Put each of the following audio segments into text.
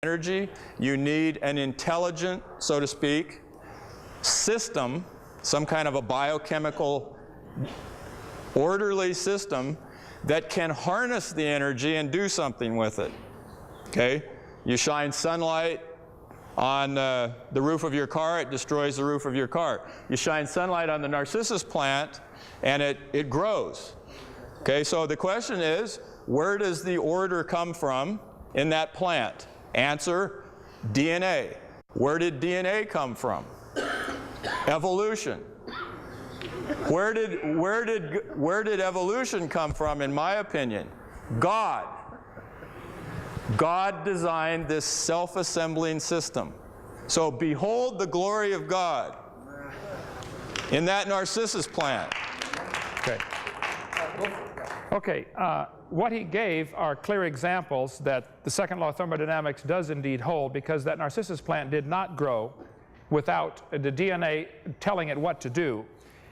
energy, you need an intelligent, so to speak, system, some kind of a biochemical, orderly system that can harness the energy and do something with it. Okay? You shine sunlight on the roof of your car, it destroys the roof of your car. You shine sunlight on the narcissus plant, and it grows. Okay, so the question is, where does the order come from in that plant? Answer, DNA. Where did DNA come from? Evolution. Where did evolution come from, in my opinion? God. God designed this self-assembling system. So behold the glory of God in that narcissus plant. Okay. Okay, what he gave are clear examples that the second law of thermodynamics does indeed hold, because that narcissus plant did not grow without the DNA telling it what to do.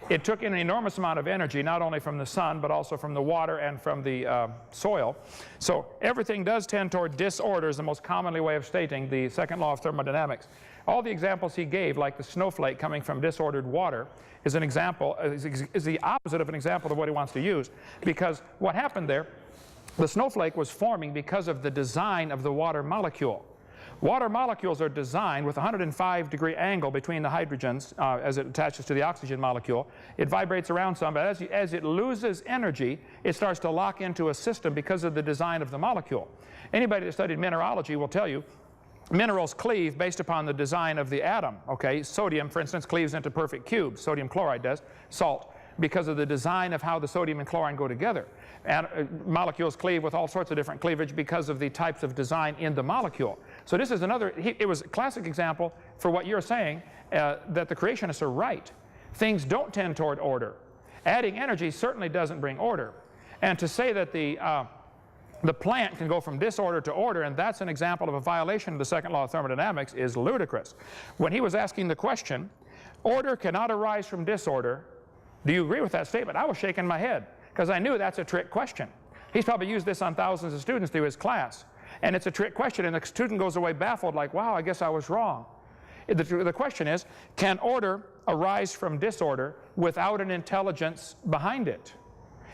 It took in an enormous amount of energy, not only from the sun, but also from the water and from the soil. So everything does tend toward disorder, is the most commonly way of stating the second law of thermodynamics. All the examples he gave, like the snowflake coming from disordered water, is an example, is the opposite of an example of what he wants to use. Because what happened there, the snowflake was forming because of the design of the water molecule. Water molecules are designed with a 105-degree angle between the hydrogens as it attaches to the oxygen molecule. It vibrates around some, but as it loses energy, it starts to lock into a system because of the design of the molecule. Anybody that studied mineralogy will tell you minerals cleave based upon the design of the atom. Okay, sodium, for instance, cleaves into perfect cubes. Sodium chloride does, salt, because of the design of how the sodium and chlorine go together. And molecules cleave with all sorts of different cleavage because of the types of design in the molecule. So this is another, it was a classic example for what you're saying, that the creationists are right. Things don't tend toward order. Adding energy certainly doesn't bring order. And to say that the plant can go from disorder to order, and that's an example of a violation of the second law of thermodynamics, is ludicrous. When he was asking the question, order cannot arise from disorder, do you agree with that statement? I was shaking my head, because I knew that's a trick question. He's probably used this on thousands of students through his class. And it's a trick question, and the student goes away baffled like, wow, I guess I was wrong. The question is, can order arise from disorder without an intelligence behind it?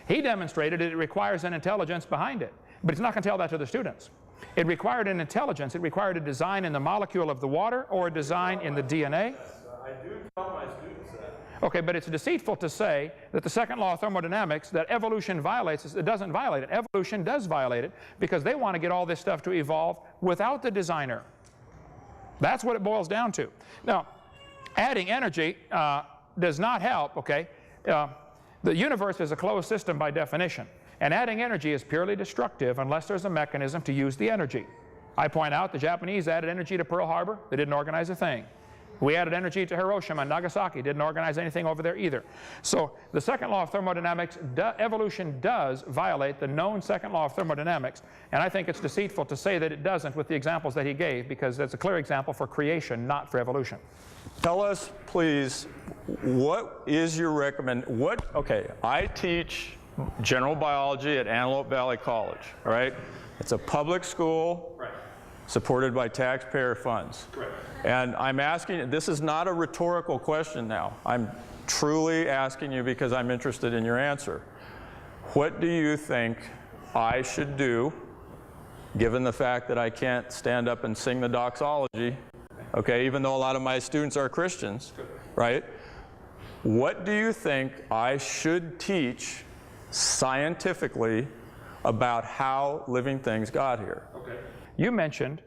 He demonstrated it requires an intelligence behind it, but he's not going to tell that to the students. It required an intelligence. It required a design in the molecule of the water or a design in the DNA. I do tell my students that. Okay, but it's deceitful to say that the second law of thermodynamics, that evolution violates it. It doesn't violate it. Evolution does violate it, because they want to get all this stuff to evolve without the designer. That's what it boils down to. Now, adding energy does not help, okay? The universe is a closed system by definition, and adding energy is purely destructive unless there's a mechanism to use the energy. I point out the Japanese added energy to Pearl Harbor. They didn't organize a thing. We added energy to Hiroshima and Nagasaki. Didn't organize anything over there either. So the second law of thermodynamics, evolution does violate the known second law of thermodynamics, and I think it's deceitful to say that it doesn't with the examples that he gave, because that's a clear example for creation, not for evolution. Tell us, please, what is your okay, I teach general biology at Antelope Valley College, all right? It's a public school. Right. Supported by taxpayer funds. Correct. And I'm asking, this is not a rhetorical question now. I'm truly asking you because I'm interested in your answer. What do you think I should do, given the fact that I can't stand up and sing the doxology, okay, even though a lot of my students are Christians, right? What do you think I should teach scientifically about how living things got here? Okay. You mentioned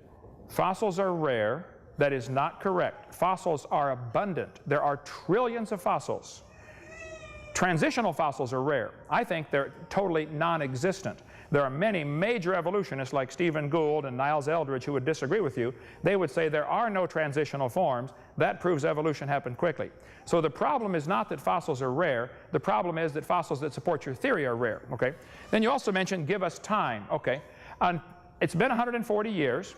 fossils are rare. That is not correct. Fossils are abundant. There are trillions of fossils. Transitional fossils are rare. I think they're totally non-existent. There are many major evolutionists like Stephen Gould and Niles Eldredge who would disagree with you. They would say there are no transitional forms. That proves evolution happened quickly. So the problem is not that fossils are rare. The problem is that fossils that support your theory are rare. Okay? Then you also mentioned give us time. Okay? It's been 140 years.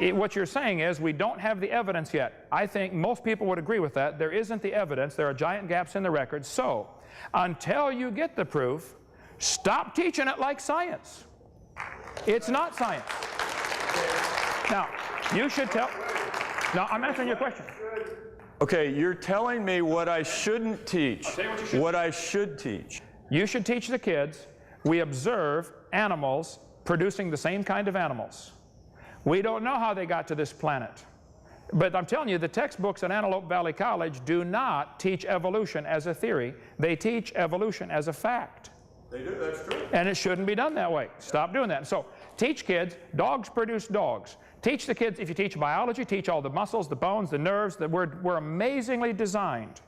What you're saying is we don't have the evidence yet. I think most people would agree with that. There isn't the evidence. There are giant gaps in the record. So until you get the proof, stop teaching it like science. It's not science. Now, you should tell. Now, I'm answering your question. Okay, you're telling me what I shouldn't teach. I'll tell you what you should. What I should teach. You should teach the kids, we observe animals producing the same kind of animals. We don't know how they got to this planet. But I'm telling you, the textbooks at Antelope Valley College do not teach evolution as a theory. They teach evolution as a fact. They do, that's true. And it shouldn't be done that way. Stop doing that. So teach kids, dogs produce dogs. Teach the kids, if you teach biology, teach all the muscles, the bones, the nerves, that we're amazingly designed.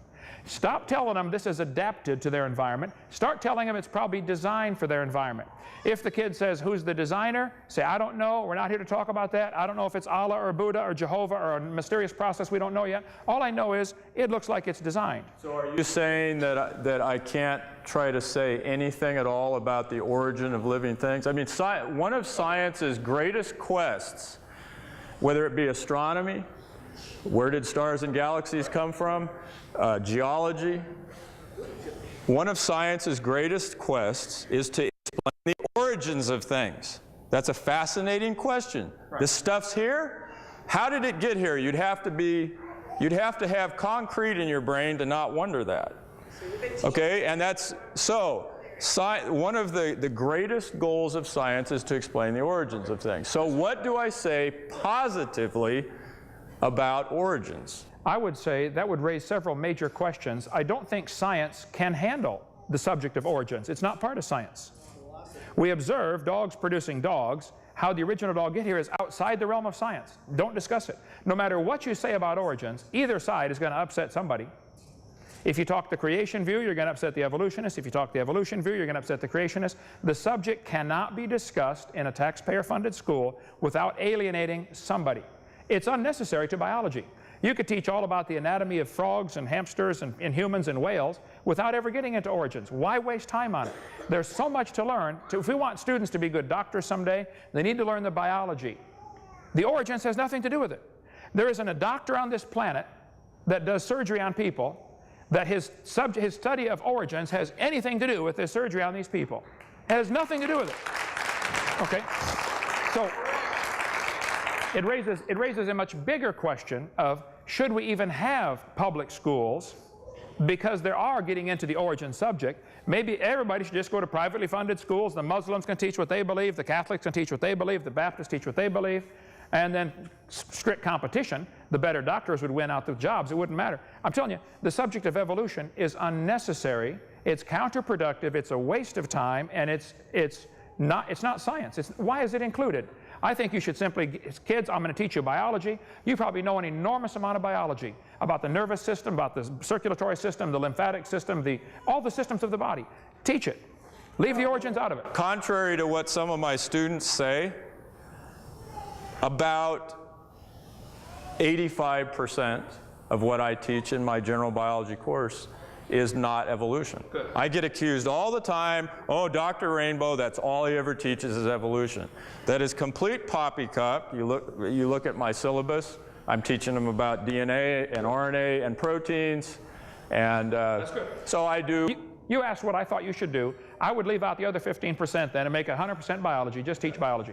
Stop telling them this is adapted to their environment. Start telling them it's probably designed for their environment. If the kid says, who's the designer? Say, I don't know. We're not here to talk about that. I don't know if it's Allah or Buddha or Jehovah or a mysterious process we don't know yet. All I know is it looks like it's designed. So are you saying that I can't try to say anything at all about the origin of living things? I mean, one of science's greatest quests, whether it be astronomy, where did stars and galaxies come from, geology, one of science's greatest quests is to explain the origins of things. That's a fascinating question. Right. This stuff's here. How did it get here? You'd have to have concrete in your brain to not wonder that. Okay, and that's so. One of the greatest goals of science is to explain the origins of things. So what do I say positively about origins? I would say that would raise several major questions. I don't think science can handle the subject of origins. It's not part of science. We observe dogs producing dogs. How the original dog get here is outside the realm of science. Don't discuss it. No matter what you say about origins, either side is going to upset somebody. If you talk the creation view, you're going to upset the evolutionists. If you talk the evolution view, you're going to upset the creationists. The subject cannot be discussed in a taxpayer-funded school without alienating somebody. It's unnecessary to biology. You could teach all about the anatomy of frogs and hamsters and humans and whales without ever getting into origins. Why waste time on it? There's so much to learn. If we want students to be good doctors someday, they need to learn the biology. The origins has nothing to do with it. There isn't a doctor on this planet that does surgery on people that his study of origins has anything to do with his surgery on these people. It has nothing to do with it. Okay? So it raises a much bigger question of should we even have public schools, because they are getting into the origin subject. Maybe everybody should just go to privately funded schools. The Muslims can teach what they believe, the Catholics can teach what they believe, the Baptists teach what they believe, and then strict competition. The better doctors would win out the jobs. It wouldn't matter. I'm telling you, the subject of evolution is unnecessary. It's counterproductive. It's a waste of time, and it's not science. Why is it included? I think you should simply, kids, I'm going to teach you biology. You probably know an enormous amount of biology about the nervous system, about the circulatory system, the lymphatic system, all the systems of the body. Teach it. Leave the origins out of it. Contrary to what some of my students say, about 85% of what I teach in my general biology course is not evolution. Good. I get accused all the time, oh, Dr. Rainbow, that's all he ever teaches is evolution. That is complete poppycock. You look at my syllabus, I'm teaching them about DNA and RNA and proteins, and that's good. So I do. You asked what I thought you should do. I would leave out the other 15% then and make 100% biology. Just teach biology.